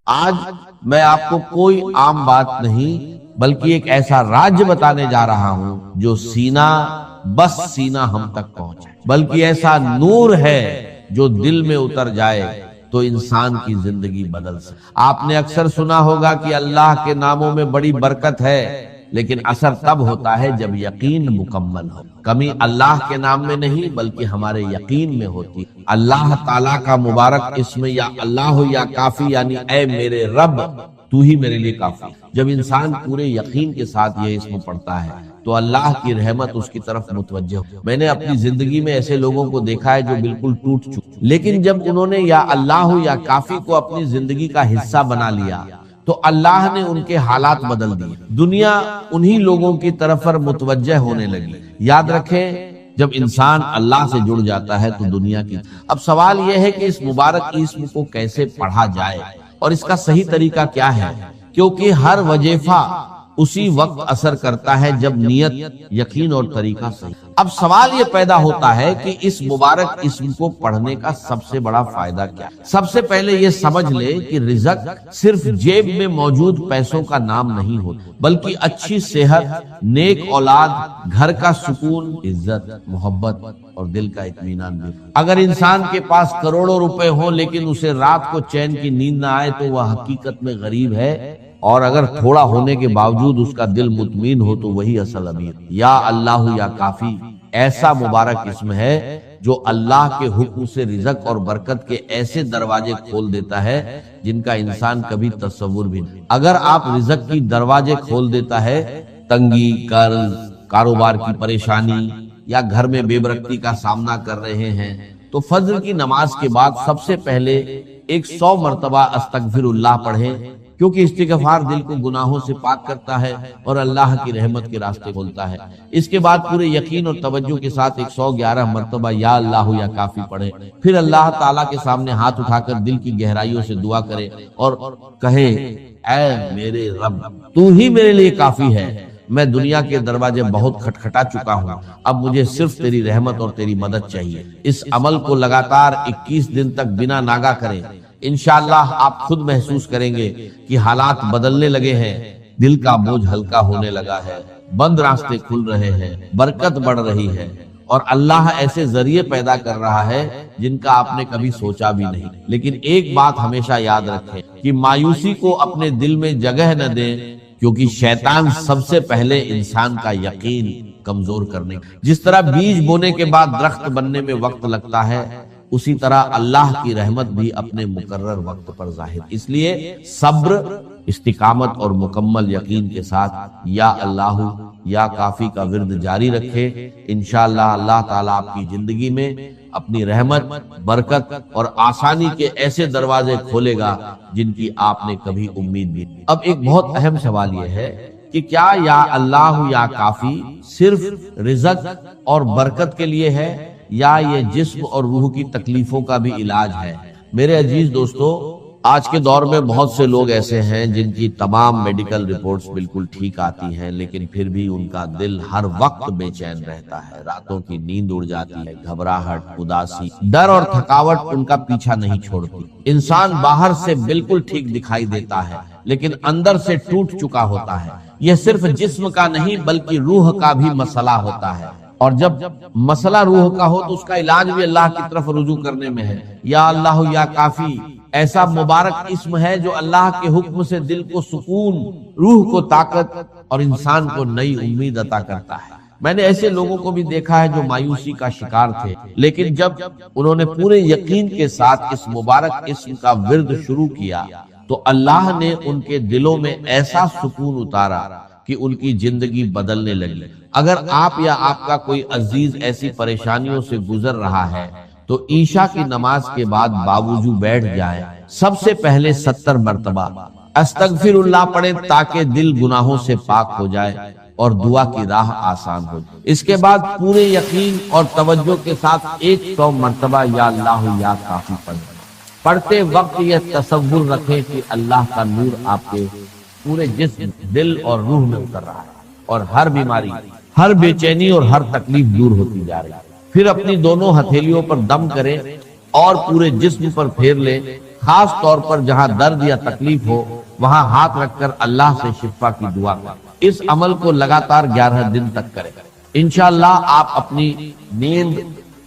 آج میں آپ کو کوئی عام بات نہیں بلکہ ایک ایسا راج بتانے جا رہا ہوں جو سینہ بس سینہ ہم تک پہنچے، بلکہ ایسا نور ہے جو دل میں اتر جائے تو انسان کی زندگی بدل سکے۔ آپ نے اکثر سنا ہوگا کہ اللہ کے ناموں میں بڑی برکت ہے، لیکن اثر تب ہوتا ہے جب یقین مکمل ہو۔ کمی اللہ کے نام میں نہیں بلکہ ہمارے یقین میں ہوتی۔ اللہ تعالیٰ کا مبارک اسم یا اللہ یا کافی یعنی اے میرے رب تو ہی میرے لیے کافی۔ جب انسان پورے یقین کے ساتھ یہ اسم پڑھتا ہے تو اللہ کی رحمت اس کی طرف متوجہ ہو۔ میں نے اپنی زندگی میں ایسے لوگوں کو دیکھا ہے جو بالکل ٹوٹ چکے، لیکن جب انہوں نے یا اللہ یا کافی کو اپنی زندگی کا حصہ بنا لیا تو اللہ نے ان کے حالات بدل دیے۔ دنیا انہی لوگوں کی طرف متوجہ ہونے لگی۔ یاد رکھیں، جب انسان اللہ سے جڑ جاتا ہے تو دنیا کی۔ اب سوال یہ ہے کہ اس مبارک اسم کو کیسے پڑھا جائے اور اس کا صحیح طریقہ کیا ہے، کیونکہ ہر وظیفہ اسی وقت اثر کرتا ہے جب نیت، یقین اور طریقہ صحیح۔ اب سوال یہ پیدا ہوتا ہے کہ اس مبارک اسم کو پڑھنے کا سب سے بڑا فائدہ کیا ہے؟ سب سے پہلے یہ سمجھ لے کہ رزق صرف جیب میں موجود پیسوں کا نام نہیں ہوتا، بلکہ اچھی صحت، نیک اولاد، گھر کا سکون، عزت، محبت اور دل کا اطمینان بھی۔ اگر انسان کے پاس کروڑوں روپے ہوں لیکن اسے رات کو چین کی نیند نہ آئے تو وہ حقیقت میں غریب ہے، اور اگر تھوڑا ہونے کے باوجود اس کا دل مطمئن ہو تو وہی اصل امیر۔ یا اللہ یا کافی ایسا مبارک اسم ہے جو اللہ کے حکم سے رزق اور برکت کے ایسے دروازے کھول دیتا ہے جن کا انسان کبھی تصور بھی نہیں۔ اگر آپ رزق کی دروازے کھول دیتا ہے، تنگی، قرض، کاروبار کی پریشانی یا گھر میں بے برکتی کا سامنا کر رہے ہیں تو فجر کی نماز کے بعد سب سے پہلے 100 مرتبہ استغفر اللہ پڑھیں، کیونکہ استغفار دل کو گناہوں سے پاک کرتا ہے اور اللہ کی رحمت کے راستے کھولتا ہے۔ اس کے بعد پورے یقین اور توجہ کے ساتھ 111 مرتبہ یا اللہ یا کافی پڑھیں، پھر اللہ تعالیٰ کے سامنے ہاتھ اٹھا کر دل کی گہرائیوں سے دعا کریں اور کہیں اے میرے رب تو ہی میرے لیے کافی ہے۔ میں دنیا کے دروازے بہت کھٹکھٹا چکا ہوں، اب مجھے صرف تیری رحمت اور تیری مدد چاہیے۔ اس عمل کو لگاتار 21 دن تک بنا ناگا کریں۔ انشاءاللہ آپ خود محسوس کریں گے کہ حالات بدلنے لگے ہیں، دل کا بوجھ ہلکا ہونے لگا ہے، بند راستے کھل رہے ہیں، برکت بڑھ رہی ہے، اور اللہ ایسے ذریعے پیدا کر رہا ہے جن کا آپ نے کبھی سوچا بھی نہیں۔ لیکن ایک بات ہمیشہ یاد رکھیں کہ مایوسی کو اپنے دل میں جگہ نہ دیں، کیونکہ شیطان سب سے پہلے انسان کا یقین کمزور کرنے، جس طرح بیج بونے کے بعد درخت بننے میں وقت لگتا ہے، اسی طرح اللہ کی رحمت بھی اپنے مقرر وقت پر ظاہر۔ اس لیے صبر، استقامت اور مکمل یقین کے ساتھ یا اللہ یا کافی کا ورد جاری رکھے۔ انشاءاللہ اللہ تعالیٰ آپ کی زندگی میں اپنی رحمت، برکت اور آسانی کے ایسے دروازے کھولے گا جن کی آپ نے کبھی امید بھی نہیں۔ اب ایک بہت اہم سوال یہ ہے کہ کیا یا اللہ یا کافی صرف رزق اور برکت کے لیے ہے یا یہ جسم اور روح کی تکلیفوں کا بھی علاج ہے؟ میرے عزیز دوستو، آج کے دور میں بہت سے لوگ ایسے ہیں جن کی تمام میڈیکل رپورٹس بالکل ٹھیک آتی ہیں، لیکن پھر بھی ان کا دل ہر وقت بے چین رہتا ہے، راتوں کی نیند اڑ جاتی ہے، گھبراہٹ، اداسی، ڈر اور تھکاوٹ ان کا پیچھا نہیں چھوڑتی۔ انسان باہر سے بالکل ٹھیک دکھائی دیتا ہے لیکن اندر سے ٹوٹ چکا ہوتا ہے۔ یہ صرف جسم کا نہیں بلکہ روح کا بھی مسئلہ ہوتا ہے، اور جب مسئلہ روح کا ہو تو اس کا علاج بھی اللہ کی طرف رجوع کرنے میں ہے۔ یا اللہ یا کافی ایسا مبارک اسم ہے جو اللہ کے حکم سے دل کو سکون، روح کو طاقت اور انسان کو نئی امید عطا کرتا ہے۔ میں نے ایسے لوگوں کو بھی دیکھا ہے جو مایوسی کا شکار تھے، لیکن جب انہوں نے پورے یقین کے ساتھ اس مبارک اسم کا ورد شروع کیا تو اللہ نے ان کے دلوں میں ایسا سکون اتارا کہ ان کی زندگی بدلنے لگی۔ اگر آپ یا آپ کا کوئی عزیز ایسی پریشانیوں سے گزر رہا ہے تو عشاء کی نماز کے بعد باوضو بیٹھ جائیں، سب سے پہلے 70 مرتبہ استغفر اللہ پڑھیں تاکہ دل گناہوں سے پاک ہو جائے اور دعا کی راہ آسان ہو جائے۔ اس کے بعد پورے یقین اور توجہ کے ساتھ 100 مرتبہ یا اللہ یا کافی پڑھیں۔ پڑھتے وقت یہ تصور رکھیں کہ اللہ کا نور آپ کے پورے جسم، دل اور روح میں اتر رہا ہے اور ہر بیماری، ہر بے چینی اور ہر تکلیف دور ہوتی جا رہی ہے۔ پھر اپنی دونوں ہتھیلیوں پر دم کریں اور پورے جسم پر پھیر لیں خاص طور پر جہاں درد یا تکلیف ہو وہاں ہاتھ رکھ کر اللہ سے شفا کی دعا کریں۔ اس عمل کو لگاتار 11 دن تک کریں، انشاءاللہ آپ اپنی نیند،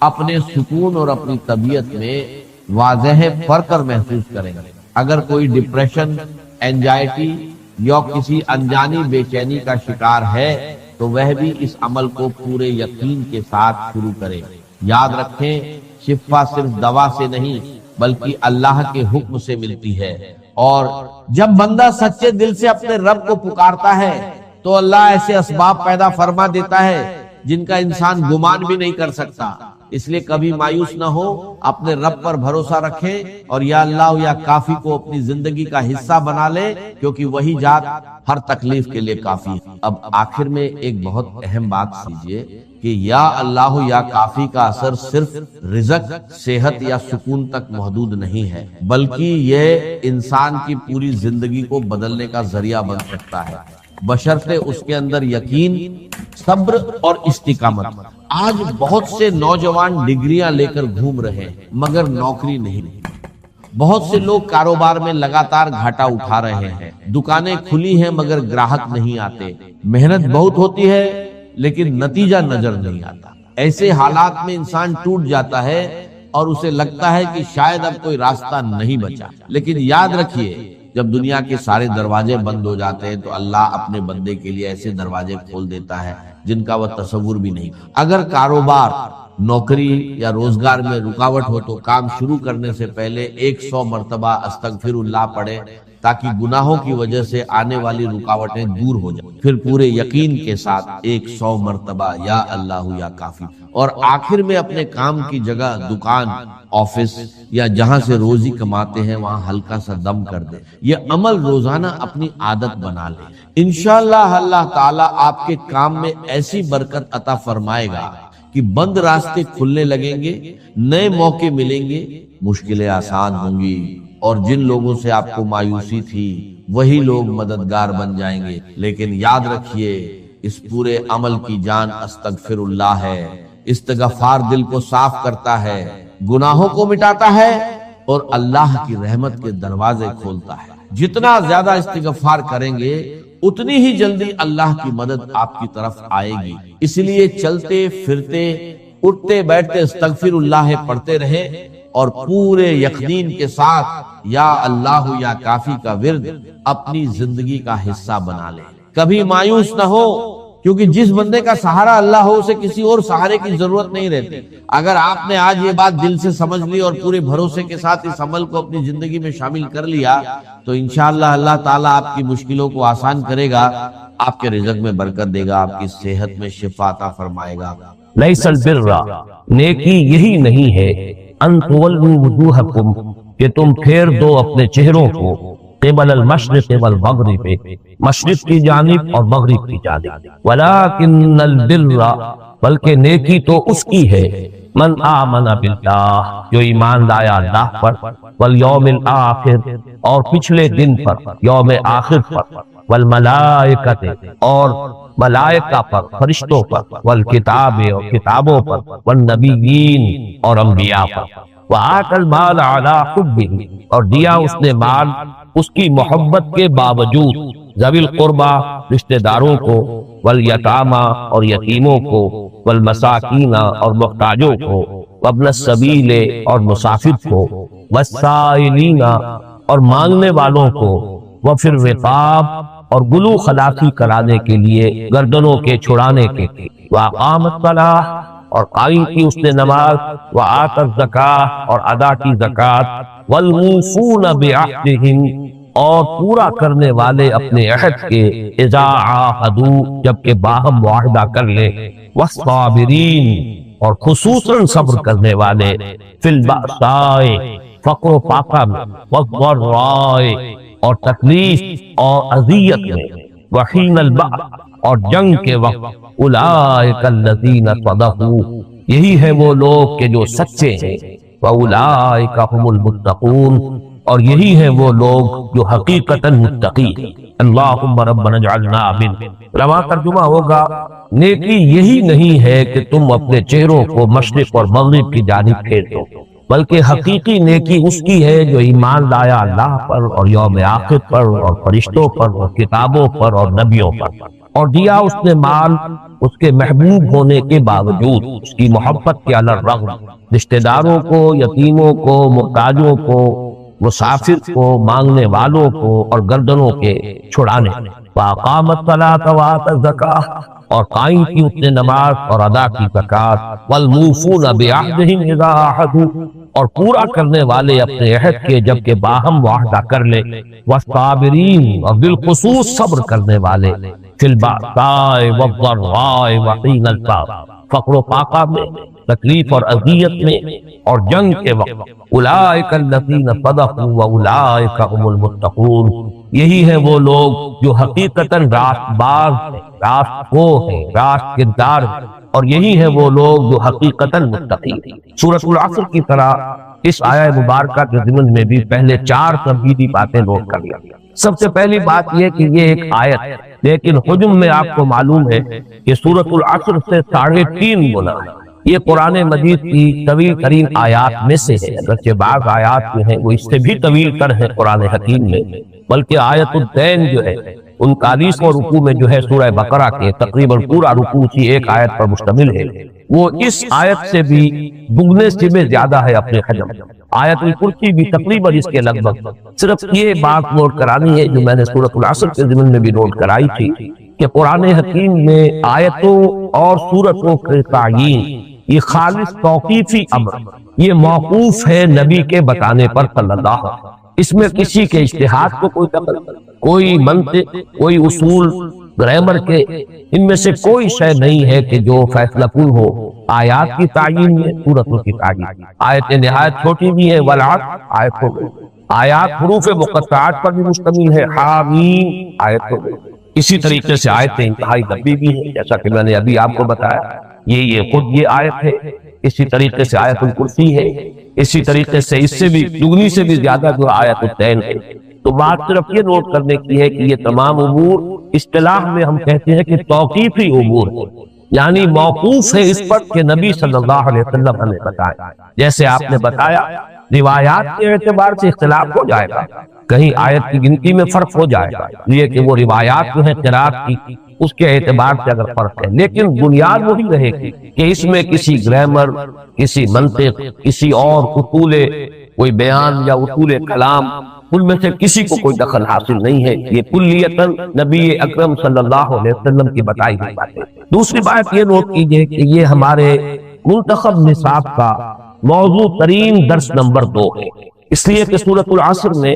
اپنے سکون اور اپنی طبیعت میں واضح فرق محسوس کریں گے۔ اگر کوئی ڈپریشن، اینجائٹی یا کسی انجانی بے چینی کا شکار ہے تو وہ بھی اس عمل کو پورے یقین کے ساتھ شروع کرے۔ یاد رکھیں، شفا صرف دوا سے نہیں بلکہ اللہ کے حکم سے ملتی ہے، اور جب بندہ سچے دل سے اپنے رب کو پکارتا ہے تو اللہ ایسے اسباب پیدا فرما دیتا ہے جن کا انسان گمان بھی نہیں کر سکتا۔ اس لیے کبھی مایوس نہ ہو، اپنے رب پر بھروسہ رکھیں اور یا اللہ یا کافی کو اپنی زندگی کا حصہ بنا لے، کیونکہ وہی ذات ہر تکلیف کے لیے کافی ہے۔ اب آخر میں ایک بہت اہم بات سمجھیے کہ یا اللہ یا کافی کا اثر صرف رزق، صحت یا سکون تک محدود نہیں ہے، بلکہ یہ انسان کی پوری زندگی کو بدلنے کا ذریعہ بن سکتا ہے، بشرطے اس کے اندر یقین، صبر اور استقامت۔ آج بہت سے نوجوان ڈگریاں لے کر گھوم رہے ہیں مگر نوکری نہیں، بہت سے لوگ کاروبار میں لگاتار گھاٹا اٹھا رہے ہیں، دکانیں کھلی ہیں مگر گراہک نہیں آتے، محنت بہت ہوتی ہے لیکن نتیجہ نظر نہیں آتا۔ ایسے حالات میں انسان ٹوٹ جاتا ہے اور اسے لگتا ہے کہ شاید اب کوئی راستہ نہیں بچا، لیکن یاد رکھیے جب دنیا کے سارے دروازے بند ہو جاتے ہیں تو اللہ اپنے بندے کے لیے ایسے دروازے کھول دیتا ہے جن کا وہ تصور بھی نہیں۔ اگر کاروبار، نوکری یا روزگار میں رکاوٹ ہو تو کام شروع کرنے سے پہلے 100 مرتبہ استغفر اللہ پڑھیں تاکہ گناہوں کی وجہ سے آنے والی رکاوٹیں دور ہو جائیں، پھر پورے یقین کے ساتھ 100 مرتبہ یا اللہ یا کافی، اور آخر میں اپنے کام کی جگہ، دکان، آفس یا جہاں سے روزی کماتے ہیں وہاں ہلکا سا دم کر دیں۔ یہ عمل روزانہ اپنی عادت بنا لیں، انشاءاللہ اللہ تعالیٰ آپ کے کام میں ایسی برکت عطا فرمائے گا کہ بند راستے کھلنے لگیں گے، نئے موقع ملیں گے، مشکلیں آسان ہوں گی، اور جن لوگوں سے آپ کو مایوسی تھی وہی لوگ مددگار بن جائیں گے۔ لیکن یاد رکھیے اس پورے عمل کی جان استغفر اللہ ہے۔ استغفار دل کو صاف کرتا ہے، گناہوں کو مٹاتا ہے اور اللہ کی رحمت کے دروازے کھولتا ہے۔ جتنا زیادہ استغفار کریں گے اتنی ہی جلدی اللہ کی مدد آپ کی طرف آئے گی۔ اس لیے چلتے پھرتے، اٹھتے بیٹھتے استغفر اللہ پڑھتے رہے اور پورے یقین کے ساتھ یا اللہ یا کافی کا ورد اپنی زندگی کا حصہ بنا لے۔ کبھی مایوس نہ ہو، کیونکہ جس بندے کا سہارا اللہ ہو اسے کسی اور سہارے کی ضرورت نہیں رہتی۔ اگر آپ نے آج یہ بات دل سے سمجھ لی اور پورے بھروسے کے ساتھ اس عمل کو اپنی زندگی میں شامل کر لیا تو انشاءاللہ اللہ تعالیٰ آپ کی مشکلوں کو آسان کرے گا، آپ کے رزق میں برکت دے گا، آپ کی صحت میں شفا عطا فرمائے گا۔ لیس البر، نیکی یہی نہیں ہے، ان تولوا وجوہکم، کہ تم پھیر دو اپنے چہروں کو، قبل المشرق والمغرب، مشرق کی جانب اور مغرب کی جانب، ولکن البر، بلکہ نیکی تو اس کی ہے، من آمن باللہ، جو ایمان لایا اللہ پر، والیوم الآخر، اور پچھلے دن پر، یوم آخر پر، والملائکۃ، اور ملائکہ پر، فرشتوں پر، والکتاب، اور کتابوں پر، والنبیین، اور انبیاء پر، وآت المال علی حبہ، اور دیا اس نے مال اس کی محبت کے باوجود، ذوی القربہ، رشتہ داروں کو، والیتامى، اور یتیموں کو، والمساکین، اور محتاجوں کو، وابن السبیل، اور مسافر کو، والسائلین، اور مانگنے والوں کو، وفی الرقاب، اور گلو خلاصی کرانے کے لیے، گردنوں کے چھڑانے کے لیے، واقام الصلاۃ، اور قائم کی اس نے نماز، وآت الزکاۃ، اور ادا کی زکوٰۃ، والموفون بعہدہم، اور پورا کرنے والے اپنے عہد کے، اذا عاہدوا، جبکہ باہم معاہدہ کر لے، والصابرین، اور خصوصاً صبر کرنے والے، فی البأساء، فقر و فاقہ میں، والضراء، اور تکلیف اور اذیت میں، وحین البأس، اور جنگ کے وقت، اولئک الذین صدقوا، یہی ہے وہ لوگ کہ جو سچے ہیں، واولئک هم المتقون، اور یہی ہیں وہ لوگ جو حقیقتاً متقی ہیں۔ اللہم ربنا اجعلنا من، رواں ترجمہ ہوگا، نیکی یہی نہیں ہے کہ تم اپنے چہروں کو مشرق اور مغرب کی جانب پھیر دو، بلکہ حقیقی نیکی اس کی ہے جو ایمان لایا اللہ پر اور یوم آخر پر اور فرشتوں پر اور کتابوں پر اور نبیوں پر، اور دیا اس نے مال اس کے محبوب ہونے کے باوجود، اس کی محبت کے علی الرغم، رشتہ داروں کو، یتیموں کو، محتاجوں کو، مسافر کو، مانگنے والوں کو اور گردنوں کے چھڑانے، وَأَقَامَ الصَّلَاةَ وَآتَى الزَّكَاةَ، اور قائم کی اس نے نماز اور ادا کی زکات، وَالْمُوفُونَ بِعَهْدِهِمْ إِذَا عَاهَدُوا، اور پورا کرنے والے اپنے عہد کے جبکہ باہم معاہدہ کر لے، وَالصَّابِرِينَ، اور بالخصوص صبر کرنے والے، فِي الْبَأْسَاءِ وَالضَّرَّاءِ وَحِينَ الْبَأْسِ، فقر و فاقہ میں، تکلیف اور اذیت میں اور جنگ کے وقت، اولئک الذین صدقوا واولئک هم المتقون، یہی ہے وہ لوگ جو حقیقتاً راست باز ہیں، راست گو ہیں، راست کردار ہیں، اور یہی ہے وہ لوگ جو حقیقتاً متقی ہیں۔ سورۃ العصر کی طرح اس آیہ مبارکہ کے ضمن میں بھی پہلے 4 تمہیدی باتیں نوٹ کر لیا۔ سب سے پہلی بات یہ کہ یہ ایک آیت ہے، لیکن حجم میں آپ کو معلوم ہے کہ سورۃ العصر سے 3.5 گنا ہے۔ یہ قرآن مجید کی طویل ترین آیات میں سے ہے، اگرچہ بعض آیات جو ہیں وہ اس سے بھی طویل تر ہے قرآن حکیم میں، بلکہ آیت الدین جو ہے 39واں رکوع میں جو ہے سورہ بقرہ کے تقریباً پورا رکوع اسی ایک آیت پر مشتمل ہے، وہ اس آیت سے بھی دگنے سے بھی زیادہ ہے اپنے حجم۔ آیت الکرسی بھی تقریباً اس کے لگ بھگ۔ صرف یہ بات نوٹ کرانی ہے جو میں نے سورۃ العصر کے ضمن میں بھی نوٹ کرائی تھی کہ قرآن حکیم میں آیتوں اور سورتوں کے تعیین یہ خالص توقیفی امر، یہ موقوف ہے نبی کے بتانے پر صلی اللہ علیہ وسلم۔ اس میں کسی کے اجتہاد کو کوئی دخل، کوئی منطق، کوئی اصول، گرامر کے ان میں سے کوئی شے نہیں ہے کہ جو فیصلہ کن ہو۔ آیات کی تعیین میں، سورتوں کی تعیین، آیت نہایت چھوٹی بھی ہے، والعصر آیت ہو گئی، آیات حروف مقطعات پر بھی مشتمل ہے، حامیم آیت ہو گئی، اسی طریقے سے آیتیں انتہائی لمبی بھی ہیں جیسا کہ میں نے ابھی آپ کو بتایا، یہ خود یہ آیت ہے، اسی طریقے سے آیت الکرسی ہے، اسی طریقے سے اس سے بھی دگنی سے بھی زیادہ جو آیت الدین ہے۔ تو بات صرف یہ نوٹ کرنے کی ہے کہ یہ تمام امور اصطلاح میں ہم کہتے ہیں کہ توقیفی امور ہے، یعنی موقوف ہے اس پر کہ نبی صلی اللہ علیہ وسلم ہمیں بتایا۔ جیسے آپ نے بتایا روایات کے اعتبار سے اختلاف ہو جائے گا، کہیں آیت کی گنتی میں فرق ہو جائے گا، یہ کہ وہ روایات جو ہیں قرات کی اس کے اعتبار سے اگر فرق ہے، لیکن بنیاد وہی رہے گی کہ اس میں کسی گرامر، کسی منطق، کسی اور اصول کوئی بیان یا اصول کلام، ان میں سے کسی کو کوئی دخل حاصل نہیں ہے، یہ کلیتاً نبی اکرم صلی اللہ علیہ وسلم کی بتائی ہوئی بات ہے۔ دوسری بات یہ نوٹ کیجئے کہ یہ ہمارے منتخب نصاب کا موضوع ترین درس نمبر 2 ہے، اس لیے کہ سورۃ العصر میں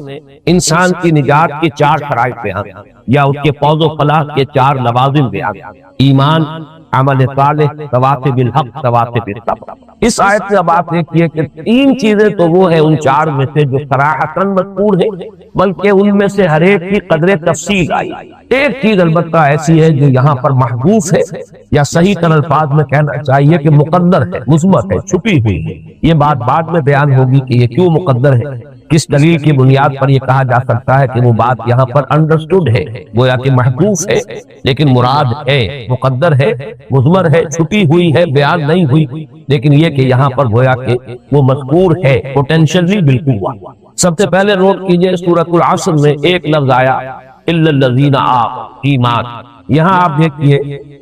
انسان کی نجات کی 4 شرائط بیان یا اس کے فوز و فلاح کے 4 لوازم بیان، ایمان، عمل صالح، تواتب الحق، تواتب الصبر۔ اس آیت سے اب آپ دیکھیے کہ 3 چیزیں تو وہ ہیں ان 4 میں سے جو صراحتاً مذکور ہیں، بلکہ ان میں سے ہر ایک کی قدر تفصیل آئی۔ ایک چیز البتہ ایسی ہے جو یہاں پر محذوف ہے، یا صحیح تر الفاظ میں کہنا چاہیے کہ مقدر ہے، مثبت ہے، چھپی ہوئی ہے۔ یہ بات بعد میں بیان ہوگی کہ یہ کیوں مقدر ہے، کس دلیل کی بنیاد پر یہ کہا جا سکتا ہے کہ وہ بات یہاں پر انڈرسٹوڈ ہے، گویا کہ محذوف ہے، لیکن مراد ہے، مقدر ہے، مضمر ہے، چھپی ہوئی ہے، بیان نہیں ہوئی، لیکن یہ کہ یہاں پر گویا کہ وہ مذکور ہے، پوٹینشلی بالکل ہوا۔ سب سے پہلے نوٹ کیجئے سورۃ العصر میں ایک لفظ آیا الا الذین آمنوا، ایمان۔ یہاں آپ دیکھیے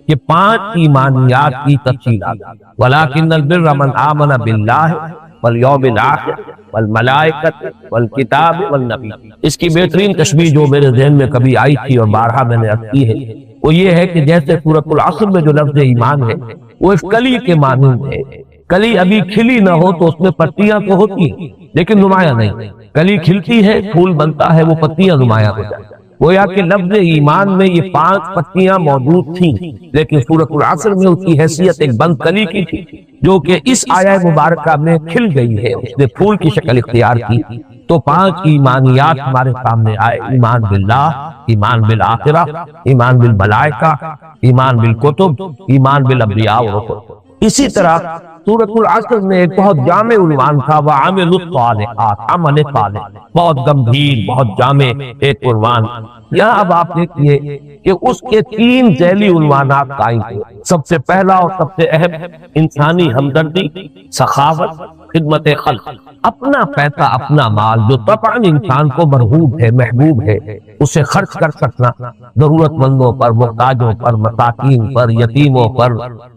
کہ 5 ایمانیات کی تفصیلات، ولکن البر من آمن باللہ والیوم الآخر والملائکۃ والکتاب والنبی۔ اس کی بہترین تشبیہ جو میرے ذہن میں کبھی آئی تھی اور بارہا میں نے عرض کی ہے، وہ یہ ہے کہ جیسے سورۃ العصر میں جو لفظ ایمان ہے وہ ایک کلی کے مانند ہے۔ کلی ابھی کھلی نہ ہو تو اس میں پتیاں تو ہوتی ہیں لیکن نمایاں نہیں، کلی کھلتی ہے، پھول بنتا ہے، وہ پتیاں نمایاں ہو جاتی ہیں۔ گویا کہ لفظ ایمان میں یہ 5 پتیاں موجود تھیں، لیکن سورۃ العصر میں اس کی حیثیت ایک بند کلی کی تھی جو کہ اس آیہ مبارکہ میں کھل گئی ہے، اس نے پھول کی شکل اختیار کی۔ تو 5 ایمانیات ہمارے سامنے آئے، ایمان باللہ، ایمان بالآخرہ، ایمان بالملائکہ، ایمان بالکتب، ایمان بالانبیاء والرسل۔ اسی طرح سورۃ العصر میں ایک بہت جامع عنوان تھا، وَعَمِلُوا الصَّالِحَاتِ، عمل صالح، بہت گمبھیر، بہت جامع ایک عنوان۔ یہاں اب آپ دیکھیے کہ اس کے 3 ذیلی عنوانات قائم ہوئے۔ سب سے پہلا اور سب سے اہم انسانی ہمدردی، سخاوت، خدمت خلق، اپنا پیسہ اپنا مال جو طبعاً انسان کو مرغوب ہے، محبوب ہے، اسے خرچ کر سکنا ضرورت مندوں پر، محتاجوں پر، مساکین پر، یتیموں پر،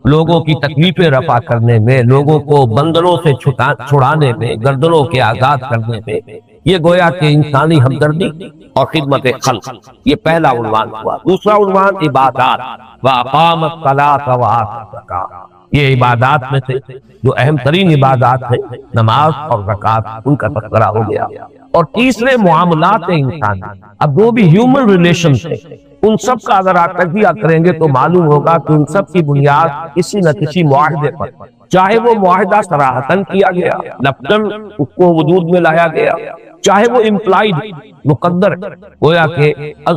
لوگوں کی تکلیفیں رفع کرنے میں، لوگوں کو بندروں سے چھڑانے میں، گردنوں کے آزاد کرنے میں، یہ گویا کہ انسانی ہمدردی اور خدمت خلق، یہ پہلا عنوان ہوا۔ دوسرا عنوان عبادات، وَأَقَامَ الصَّلَاةَ وَآتَى الزَّكَاةَ، یہ عبادات میں سے جو اہم ترین عبادات ہے نماز اور زکوٰۃ، ان کا تذکرہ ہو گیا۔ اور تیسرے معاملات انسانی، اب وہ بھی ہیومن ریلیشنز ہیں، ان سب کا اگر آپ تجزیہ کریں گے تو معلوم ہوگا کہ ان سب کی بنیاد کسی نہ کسی معاہدے پر، چاہے وہ معاہدہ صراحتاً کیا گیا، لفظاً اس کو وجود میں لایا گیا، چاہے وہ امپلائڈ مقدر گویا کہ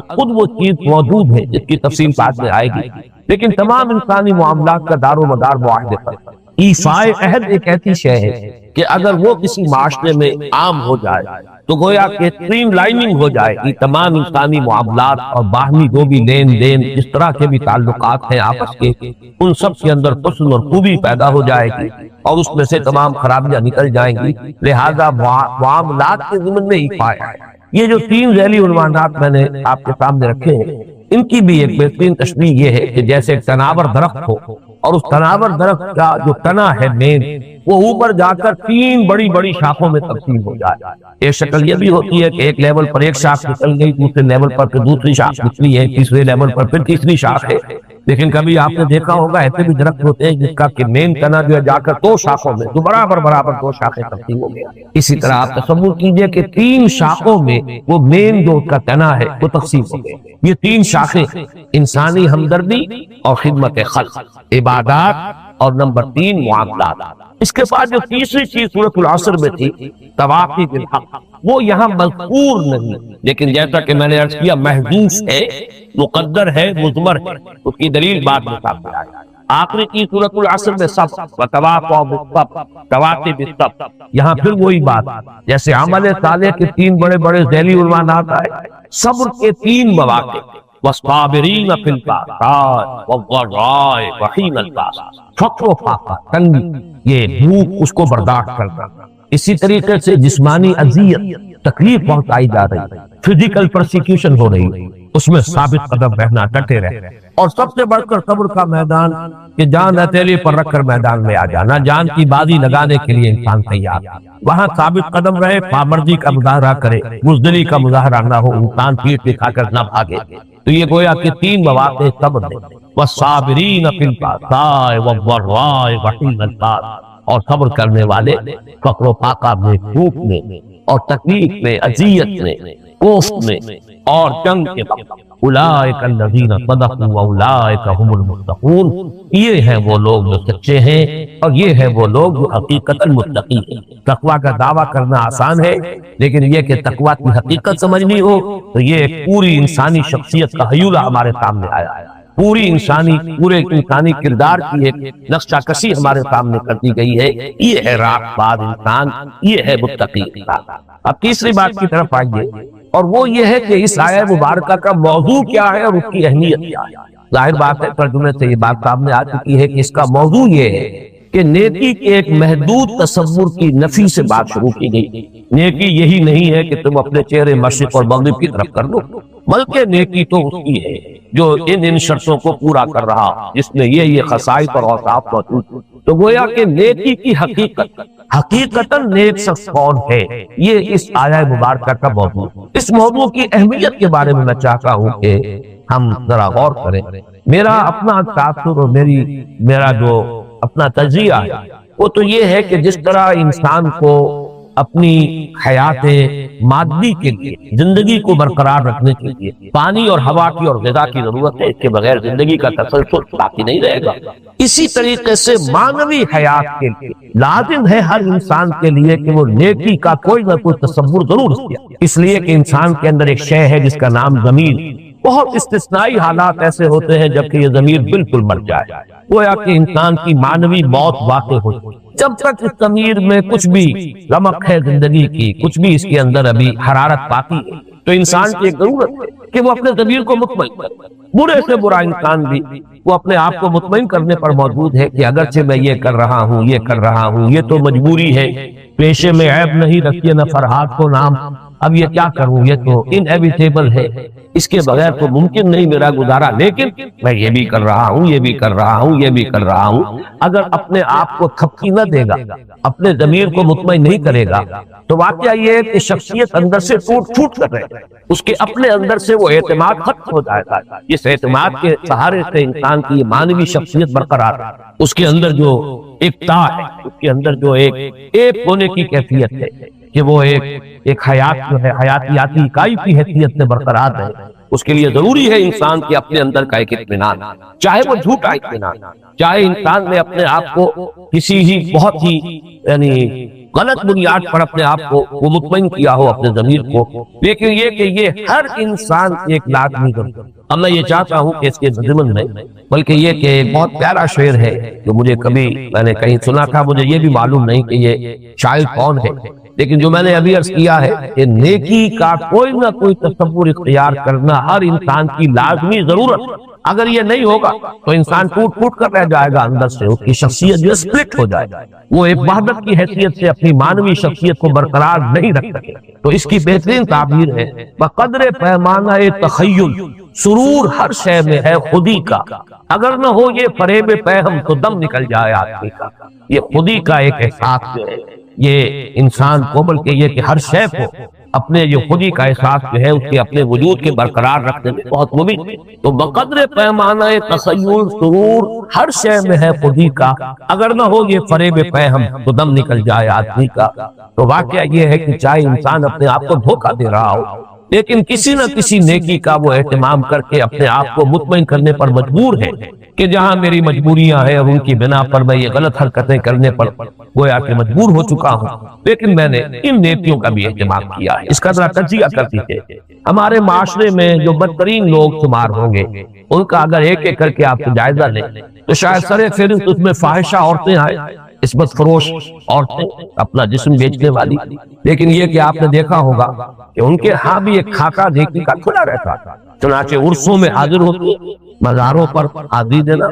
خود وہ چیز موجود ہے جس کی تفصیل بعد میں آئے گی، لیکن تمام انسانی معاملات کا دار و مدار معاہدے پر۔ ایفائے عہد ایک ایسی شے ہے کہ اگر وہ کسی معاشرے میں عام ہو جائے تو گویا کہ اسٹریم لائننگ ہو جائے گی تمام انسانی معاملات اور باہمی جو بھی لین دین، جس طرح کے بھی تعلقات ہیں آپس کے، ان سب کے اندر حسن اور خوبی پیدا ہو جائے گی اور اس میں سے تمام خرابیاں نکل جائیں گی۔ لہذا معاملات کے ضمن میں ایفائے عہد، یہ جو 3 ذیلی عنوانات میں نے آپ کے سامنے رکھے ہیں، ان کی بھی ایک بہترین تشبیہ یہ ہے کہ جیسے ایک تناور درخت ہو اور اس تناور درخت کا جو تنا ہے مین، وہ اوپر جا کر 3 بڑی بڑی شاخوں میں تقسیم ہو جائے۔ ایک شکل یہ بھی ہوتی ہے کہ ایک لیول پر ایک شاخ نکل گئی، دوسرے لیول پر پھر دوسری شاخ نکلی ہے، تیسرے لیول پر پھر تیسری شاخ ہے۔ لیکن کبھی آپ نے دیکھا ہوگا ایسے بھی درخت ہوتے ہیں جس کا کہ مین تنا جو ہے جا کر 2 شاخوں میں، جو برابر 2 شاخیں تقسیم ہو گیا۔ اسی طرح آپ تصور کیجئے کہ 3 شاخوں میں وہ مین جو اس کا تنا ہے وہ تقسیم ہو گیا۔ یہ 3 شاخیں انسانی ہمدردی اور خدمت خلق، عبادات اور نمبر 3 معاملات۔ اس کے بعد جو تیسری چیز سورۃ العصر میں تھی، تواقی بالحق، وہ یہاں مذکور نہیں، لیکن جیسا کہ میں نے عرض کیا محذوف ہے، مقدر ہے، مضمر ہے، اس کی دلیل بعد میں سامنے آئی۔ آخری کی سورۃ العصر میں صبر، وتواصوا بالصبر، تواصی بالصبر، یہاں پھر وہی بات جیسے عمل صالح کے 3 بڑے بڑے ذیلی عنوانات آئے، صبر کے 3 مواقع، والصابرین فی البأساء والضراء وحین البأس، فقر و فاقہ، تنگی، یہ بھوک، اس کو برداشت کرنا۔ اسی طریقے سے جسمانی اذیت، تکلیف پہنچائی جا رہی، فزیکل پرسیکیوشن ہو رہی، اس میں ثابت قدم رہنا، ڈٹے رہنا، اور سب سے بڑھ کر صبر کا میدان کہ جان ہتھیلی پر رکھ کر میدان میں آ جانا، جان کی بازی لگانے کے لیے انسان تیار، وہاں ثابت قدم رہے، پامرزی کا مظاہرہ کرے، بزدلی کا مظاہرہ نہ ہو، انسان پیٹ دکھا کر نہ بھاگے۔ تو یہ گویا کہ 3 مواقع صبر ہے، والصابرین فی البأساء والضراء وحین البأس، اور صبر کرنے والے فقر و فاقہ میں، بھوک میں اور تکلیف میں، اذیت میں، کوفت میں اور جنگ کے وقت۔ اولئک الذین صدقوا واولئک هم المتقون، یہ ہیں وہ لوگ جو سچے ہیں اور یہ ہیں وہ لوگ جو حقیقتاً متقی ہیں۔ تقویٰ کا دعویٰ کرنا آسان ہے، لیکن یہ کہ تقویٰ کی حقیقت سمجھنی ہو تو یہ ایک پوری انسانی شخصیت کا حیولہ ہمارے سامنے آیا ہے، پورے انسانی کردار کی ایک نقشہ کشی ہمارے سامنے کر دی گئی ہے۔ یہ ہے راست باز انسان، یہ ہے متقی انسان۔ اب تیسری بات کی طرف آئیے، اور وہ یہ ہے کہ اس آیہ مبارکہ کا موضوع کیا ہے اور اس کی اہمیت کیا ہے۔ ظاہر بات ہے، ترجمے سے یہ بات سامنے آ چکی ہے کہ اس کا موضوع یہ ہے کہ نیکی کے ایک محدود تصور کی نفی سے بات شروع کی گئی۔ نیکی یہی نہیں ہے کہ تم اپنے چہرے مشرق اور مغرب کی طرف کر لو، بلکہ نیکی تو اس کی ہے جو ان شرطوں کو پورا کر رہا، جس میں یہ خصائص اور اوصاف موجود۔ تو گویا کہ نیکی کی حقیقتاً نیک شخص کون ہے، یہ اس آیہ مبارکہ کا موضوع۔ اس موضوع کی اہمیت کے بارے میں چاہتا ہوں کہ ہم ذرا غور کریں۔ میرا اپنا تاثر اور میرا جو اپنا تجزیہ ہے وہ تو یہ ہے کہ جس طرح انسان کو اپنی حیات مادی کے لیے، زندگی کو برقرار رکھنے کے لیے پانی اور ہوا کی اور غذا کی ضرورت ہے، اس کے بغیر زندگی کا تسلسل باقی نہیں رہے گا، اسی طریقے سے معنوی حیات کے لیے لازم ہے ہر انسان کے لیے کہ وہ نیکی کا کوئی نہ کوئی تصور ضرور کیا، اس لیے کہ انسان کے اندر ایک شے ہے جس کا نام ضمیر، بہت استثنائی حالات ایسے ہوتے ہیں جبکہ یہ ضمیر بالکل مر جائے، گویا کہ انسان کی معنوی موت واقع ہو۔ جب تک اس ضمیر میں کچھ بھی رمق ہے زندگی کی، کچھ بھی اس کے اندر ابھی حرارت باقی ہے، تو انسان کی ایک ضرورت ہے کہ وہ اپنے ضمیر کو مطمئن کرے۔ برے سے برا انسان بھی وہ اپنے آپ کو مطمئن کرنے پر موجود ہے کہ اگرچہ میں یہ کر رہا ہوں، یہ کر رہا ہوں، یہ تو مجبوری ہے، پیشے میں عیب نہیں رکھیے نہ فرحات کو نام، اب یہ کیا کروں، یہ تو انیویٹیبل ہے، اس کے بغیر تو ممکن نہیں میرا گزارا، لیکن میں یہ بھی کر رہا ہوں، یہ بھی کر رہا ہوں، یہ بھی کر رہا ہوں۔ اگر اپنے آپ کو تھپکی نہ دے گا، اپنے ضمیر کو مطمئن نہیں کرے گا، تو واقعہ یہ ہے کہ شخصیت اندر سے ٹوٹ کر رہے گا، اس کے اپنے اندر سے وہ اعتماد ختم ہو جائے گا۔ اس اعتماد کے سہارے سے انسان کی مانوی شخصیت برقرار ہے، اس کے اندر جو ایک تا ہے، اس کے اندر جو ایک ہونے کی کیفیت ہے کہ وہ ایک حیات جو ہے حیاتیاتی اکائی کی حیثیت سے برقرار رہے، اس کے لیے ضروری ہے انسان کے اپنے اندر کا ایک اطمینان، چاہے وہ جھوٹا اطمینان، چاہے انسان نے اپنے آپ کو کسی ہی بہت ہی یعنی غلط بنیاد پر اپنے آپ کو وہ مطمئن کیا ہو اپنے ضمیر کو، لیکن یہ کہ یہ ہر انسان کی ایک لازمی ضرورت۔ اب میں یہ چاہتا ہوں کہ اس کے ضمن میں بلکہ یہ کہ ایک بہت پیارا شعر ہے جو مجھے کبھی میں نے کہیں سنا تھا، مجھے یہ بھی معلوم نہیں کہ یہ شاعر کون ہے، لیکن جو میں نے ابھی عرض کیا ہے کہ نیکی کا کوئی نہ کوئی تصور اختیار کرنا ہر انسان کی لازمی ضرورت۔ اگر یہ نہیں ہوگا تو انسان ٹوٹ کر رہ جائے گا، اندر سے اس کی شخصیت جو سپلٹ ہو جائے گا، وہ ایک وحدت کی حیثیت سے اپنی مانوی شخصیت کو برقرار نہیں رکھ سکے۔ تو اس کی بہترین تعبیر ہے بقدر پیمانہ تخیل سرور ہر شے میں ہے خودی کا، اگر نہ ہو یہ فریب پیہم تو دم نکل جائے آدمی کا۔ یہ خودی کا ایک احساس جو ہے یہ انسان کو، بلکہ یہ کہ ہر شے کو اپنے یہ خودی کا احساس جو ہے اس کے اپنے وجود کے برقرار رکھنے میں بہت مبین ہے۔ تو بقدر پیمانہ تخیل سرور ہر شے میں ہے خودی کا، اگر نہ ہو یہ فریب پیہم تو دم نکل جائے آدمی کا۔ تو واقعہ یہ ہے کہ چاہے انسان اپنے آپ کو دھوکہ دے رہا ہو، لیکن کسی نہ کسی نیکی کا وہ اہتمام کر کے اپنے آپ کو مطمئن کرنے پر مجبور ہے کہ جہاں میری مجبوریاں ہیں اور ان کی بنا پر میں یہ غلط حرکتیں کرنے پر گویا کہ مجبور ہو چکا ہوں، لیکن میں نے ان نیکیوں کا بھی اہتمام کیا ہے۔ اس کا ذرا تجزیہ کر دیجیے۔ ہمارے معاشرے میں جو بدترین لوگ شمار ہوں گے، ان کا اگر ایک ایک کر کے آپ کو جائزہ لیں تو شاید سر فہرست اس میں فاحشہ عورتیں آئیں، عصمت فروش عورتیں، اپنا جسم بیچنے والی، لیکن یہ کہ آپ نے دیکھا ہوگا کہ ان کے ہاں بھی ایک خاکہ نیکی کا کھلا رہتا تھا۔ چنانچہ عرسوں میں حاضر ہوتی، مزاروں پر حاضری دینا،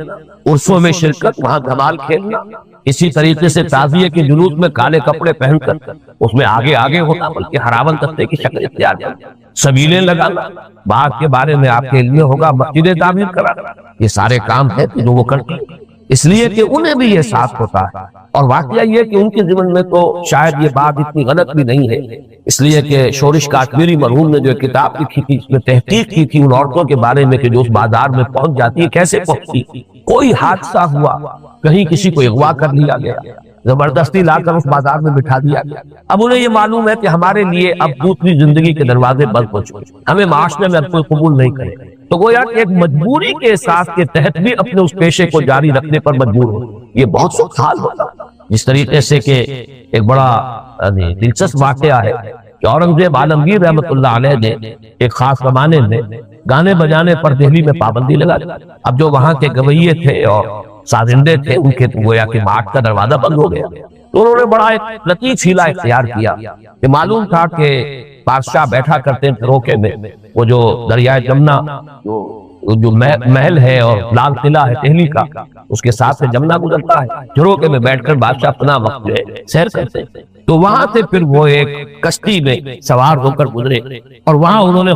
عرسوں میں شرکت، وہاں دھمال کھیلنا، اسی طریقے سے تعزیے کے جلوس میں کالے کپڑے پہن کر اس میں آگے ہونا، بلکہ ہراول دستے کی شکل اختیار کرنا، سبیلیں لگانا، باغ کے بارے میں آپ کے علم ہوگا مسجدیں تعمیر کرانا، یہ سارے کام ہیں جو وہ کرتی ہیں، اس لیے کہ انہیں بھی یہ احساس ہوتا ہے۔ اور واقعہ یہ کہ ان کے ذمن میں تو شاید یہ بات اتنی غلط بھی نہیں ہے، اس لیے کہ شورش کاشمیری مرحوم نے جو کتاب لکھی تھی اس میں تحقیق کی تھی ان عورتوں کے بارے میں کہ جو اس بازار میں پہنچ جاتی ہے، کیسے پہنچتی، کوئی حادثہ ہوا، کہیں کسی کو اغوا کر لیا گیا، زبردستی لا کر اس بازار میں بٹھا دیا گیا، اب انہیں یہ معلوم ہے کہ ہمارے لیے اب دوسری زندگی کے دروازے بند ہو چکے، ہمیں معاشرے میں اب کوئی قبول نہیں کرے، تو گویا کہ ایک مجبوری کے احساس کے تحت بھی اپنے اس پیشے کو جاری رکھنے پر مجبور ہو۔ یہ بہت سخت حال ہوتا جس طریقے سے کہ ایک بڑا دلچسپ واقعہ ہے کہ اورنگزیب عالمگیر رحمۃ اللہ علیہ نے ایک خاص زمانے میں گانے بجانے پر دہلی میں پابندی لگا دی۔ اب جو وہاں کے گویے تھے اور سازندے تھے ان کے گویا کہ مارٹ کا دروازہ بند ہو گیا، تو انہوں نے بڑا ایک لطیف ہیلا اختیار کیا کہ معلوم تھا کہ بادشاہ بیٹھا کرتے ہیں روکے میں، وہ جو دریائے جمنا جو محل ہے اور لال قلعہ ہے دہلی کا، اس کے ساتھ سے جمنا گزرتا ہے، جھروکے میں بیٹھ کر بادشاہ اپنا وقت جو ہے سیر کرتے ہیں، تو وہاں سے پھر وہ ایک کشتی میں سوار ہو کر گزرے اور وہاں انہوں نے